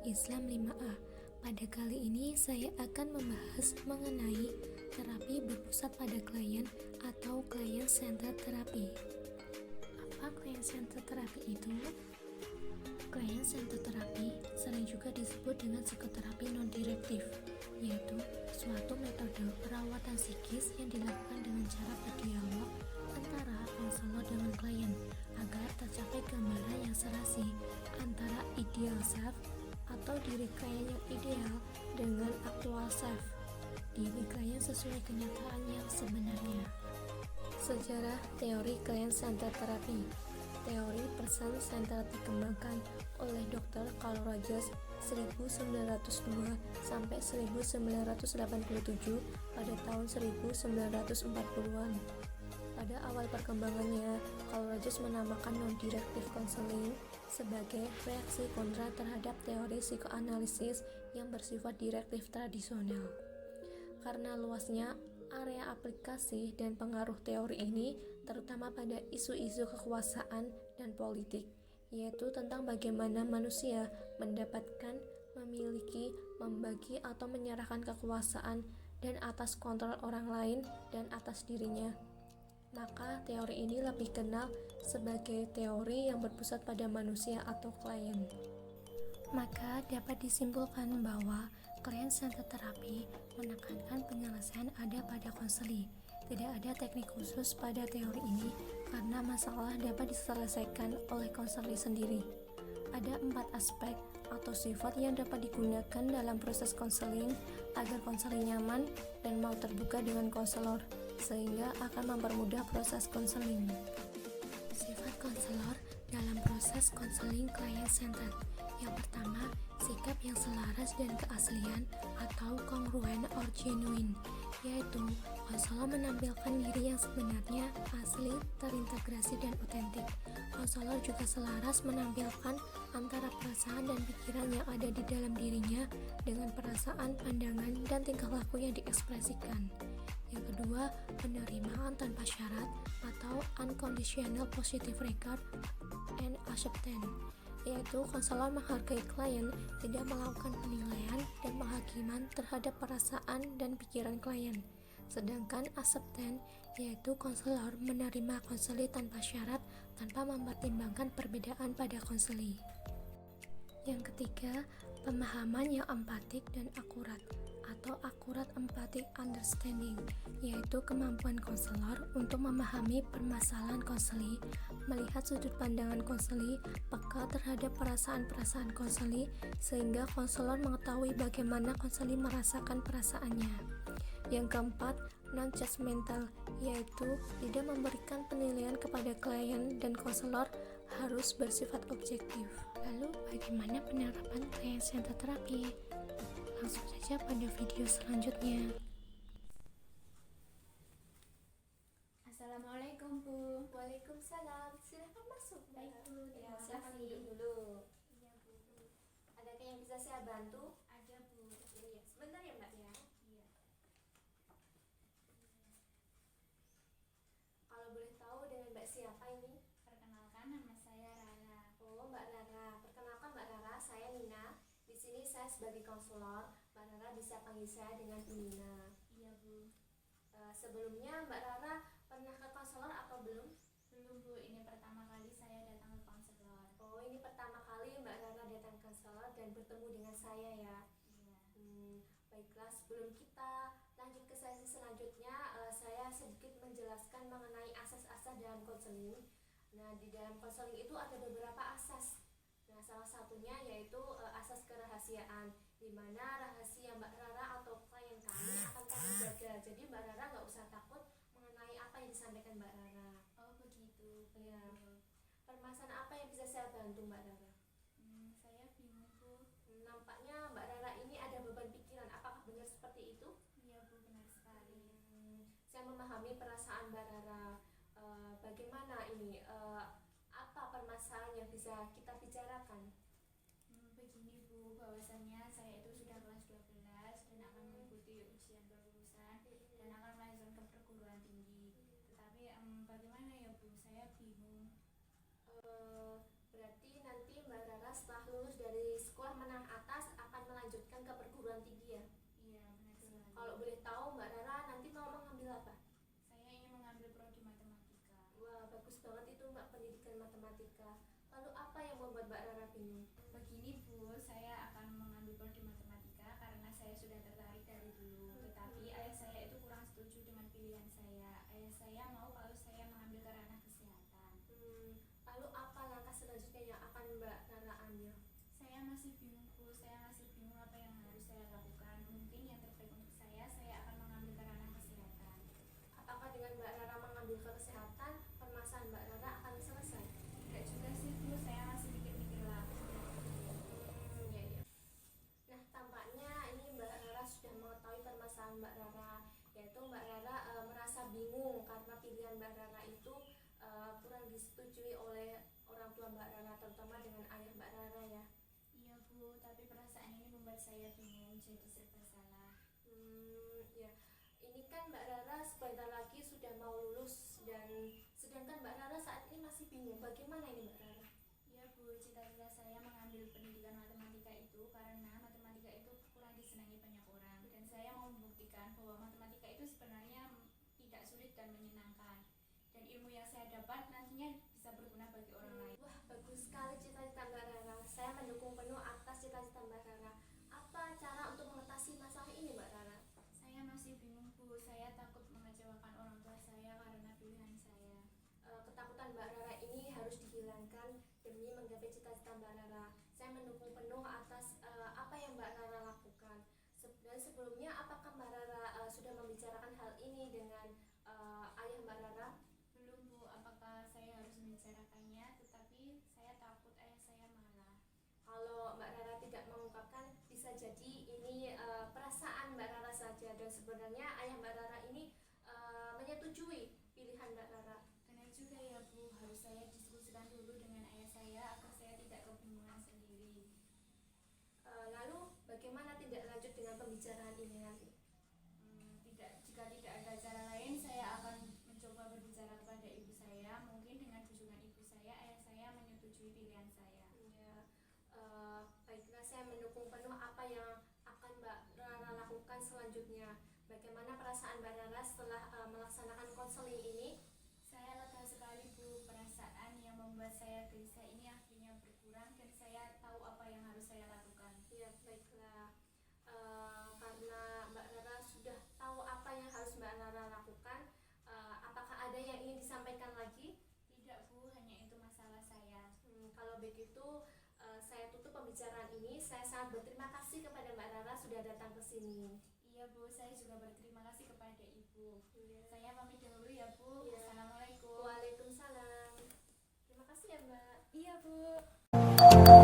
Islam 5A. Pada kali ini saya akan membahas mengenai terapi berpusat pada klien atau client centered therapy. Apa client centered therapy itu? Client centered therapy sering juga disebut dengan psikoterapi non-direktif, yaitu suatu metode perawatan psikis yang dilakukan dengan cara berdialog antara konselor dengan klien agar tercapai gambaran yang serasi antara ideal self atau diri klien yang ideal dengan actual self, diri klien sesuai kenyataan yang sebenarnya. Sejarah teori client centered therapy. Teori person centered dikembangkan oleh Dr. Carl Rogers 1902 sampai 1987 pada tahun 1940-an. Pada awal perkembangannya, Carl Rogers menamakan non-directive counseling sebagai reaksi kontra terhadap teori psikoanalisis yang bersifat direktif tradisional. Karena luasnya area aplikasi dan pengaruh teori ini terutama pada isu-isu kekuasaan dan politik, yaitu tentang bagaimana manusia mendapatkan, memiliki, membagi atau menyerahkan kekuasaan dan atas kontrol orang lain dan atas dirinya. Maka teori ini lebih kenal sebagai teori yang berpusat pada manusia atau klien. Maka dapat disimpulkan bahwa client centered therapy menekankan penyelesaian ada pada konseli. Tidak ada teknik khusus pada teori ini karena masalah dapat diselesaikan oleh konseli sendiri. Ada 4 aspek atau sifat yang dapat digunakan dalam proses konseling agar konselor nyaman dan mau terbuka dengan konselor, sehingga akan mempermudah proses konseling. Sifat konselor dalam proses konseling client centered. Yang pertama, sikap yang selaras dan keaslian atau congruent or genuine, yaitu konselor menampilkan diri yang sebenarnya, asli, terintegrasi dan otentik. Konselor juga selaras menampilkan antara perasaan dan pikiran yang ada di dalam dirinya dengan perasaan, pandangan, dan tingkah laku yang diekspresikan. Yang kedua, penerimaan tanpa syarat atau unconditional positive regard and acceptance, yaitu konselor menghargai klien, tidak melakukan penilaian dan penghakiman terhadap perasaan dan pikiran klien. Sedangkan acceptance, yaitu konselor menerima konseli tanpa syarat tanpa mempertimbangkan perbedaan pada konseli. Yang ketiga, pemahaman yang empatik dan akurat atau accurate empathic understanding, yaitu kemampuan konselor untuk memahami permasalahan konseli, melihat sudut pandangan konseli, peka terhadap perasaan-perasaan konseli, sehingga konselor mengetahui bagaimana konseli merasakan perasaannya. Yang keempat, non-judgmental, yaitu tidak memberikan penilaian kepada klien dan konselor harus bersifat objektif. Lalu bagaimana penerapan client centered therapy? Langsung saja pada video selanjutnya. Assalamualaikum Bu. Waalaikumsalam. Silahkan masuk. Baik Bu, Ya, terima silahkan kasih. duduk dulu. Iya Bu. Adakah yang bisa saya bantu? Ada Bu. Iya, sebentar ya Mbak ya. Iya. Kalau boleh tahu dengan Mbak siapa ini? Perkenalkan, nama saya Rara. Oh, Mbak Rara. Perkenalkan Mbak Rara, saya Nina. Di sini saya sebagai konselor. Mbak Rara bisa panggil saya dengan Nina. Iya Bu. Sebelumnya Mbak Rara pernah ke konselor atau belum? Belum Bu, ini pertama kali saya datang ke konselor. Oh, ini pertama kali Mbak Rara datang ke konselor dan bertemu dengan saya ya. Iya. Baiklah, sebelum kita lanjut ke sesi selanjutnya, saya sedikit menjelaskan mengenai asas-asas dalam konseling. Nah, di dalam konseling itu ada beberapa asas. Nah, salah satunya yaitu asas kerahasiaan, di mana rahasia Mbak Rara atau klien kami akan kami jaga. Jadi Mbak Rara nggak usah takut mengenai apa yang disampaikan Mbak Rara. Oh begitu. Ya. Permasalahan apa yang bisa saya bantu Mbak Rara? Saya bingung Bu. Nampaknya Mbak Rara ini ada beban pikiran. Apakah benar seperti itu? Iya Bu, benar sekali. Saya memahami perasaan Mbak Rara. Bagaimana ini? Apa permasalahan yang bisa kita bicarakan? Begini Bu, bahwasannya saya itu sudah kelas 12 dan akan mengikuti ujian kelulusan dan akan melanjutkan ke perguruan tinggi. Tetapi bagaimana ya Bu? Saya bingung. Berarti nanti Mbak Rara setelah lulus dari sekolah menengah atas ke perguruan tinggi ya? Iya, benar sekali. Kalau boleh tahu Mbak Rara nanti mau mengambil apa? Saya ingin mengambil prodi matematika. Wah, bagus banget itu Mbak, pendidikan matematika. Lalu apa yang membuat Mbak Rara bingung? Begini Bu, saya akan mengambil prodi matematika karena saya sudah tertarik dari dulu. Tetapi ayah saya itu kurang setuju dengan pilihan saya. Ayah saya mau kalau saya mengambil ke ranah kesehatan. Lalu apa langkah selanjutnya yang akan Mbak Rara ambil? Saya masih bingung Bu, saya masih bingung apa yang harus saya lakukan. Mungkin yang terbaik untuk saya akan mengambil ke ranah kesehatan. Apakah dengan Mbak Rara mengambil ke kesehatan, permasalahan Mbak Rara akan selesai? Tidak juga sih Bu, saya masih pikir-pikir lagi. Ya, ya. Nah, tampaknya ini Mbak Rara sudah mengetahui permasalahan Mbak Rara, yaitu Mbak Rara merasa bingung karena pilihan Mbak Rara itu kurang disetujui oleh orang tua Mbak Rara, terutama dengan ayah Mbak Rara ya. Iya Bu, tapi perasaan ini membuat saya bingung, jadi serba salah. Ya, ini kan Mbak Rara sebentar lagi sudah mau lulus, dan sedangkan Mbak Rara saat ini masih bingung. Bagaimana ini Mbak Rara? Iya Bu, cita-cita saya mengambil pendidikan matematika itu karena matematika itu kurang disenangi banyak orang, dan saya mau membuktikan bahwa matematika itu sebenarnya tidak sulit dan menyenangkan, dan ilmu yang saya dapat nantinya bisa berguna bagi orang lain. Wah, bagus sekali cita-cita Mbak Rara. Saya mendukung penuh atas cita-cita Mbak Rara. Apa cara untuk mengatasi masalah ini Mbak Rara? Saya masih bingung Bu, saya takut mengecewakan orang tua saya karena pilihan saya. Ketakutan Mbak Rara ini harus dihilangkan demi menggapai cita-cita Mbak Rara. Saya mendukung penuh atas apa yang Mbak Rara lakukan. Dan sebelumnya, apakah Mbak Rara sudah membicarakan hal ini dengan ayah Mbak Rara? Belum Bu, apakah saya harus membicarakannya, tetapi saya takut ayah saya marah. Kalau Mbak Rara tidak mengungkapkan, bisa jadi ini perasaan Mbak Rara saja, dan sebenarnya ayah Mbak Rara ini menyetujui pilihan Mbak Rara. Benar juga ya Bu, harus saya diskusikan dulu dengan ayah saya agar saya tidak kebingungan sendiri. Lalu bagaimana tindak lanjut dengan pembicaraan ini nanti? Jika tidak ada cara lain, saya akan mencoba berbicara kepada ibu saya. Mungkin dengan dukungan ibu saya, ayah saya menyetujui pilihan saya. Ya, baiklah, saya mendukung penuh apa yang akan Mbak Rara lakukan selanjutnya. Bagaimana perasaan Mbak Rara setelah melaksanakan konseling ini? Saya lega sekali Bu, perasaan yang membuat saya gelisah ini akhirnya berkurang dan saya tahu apa yang harus saya lakukan. Ya, baiklah. Karena Mbak Rara sudah tahu apa yang harus Mbak Rara lakukan, apakah ada yang ingin disampaikan lagi? Tidak Bu, hanya itu masalah saya. Kalau begitu, saya tutup pembicaraan ini. Saya sangat berterima kasih kepada Mbak Rara sudah datang ke sini. Iya Bu, saya juga berterima kasih kepada ibu. Ya. Saya pamit dahulu ya Bu. Iya. Assalamualaikum. Waalaikumsalam. Terima kasih ya Mbak. Iya Bu.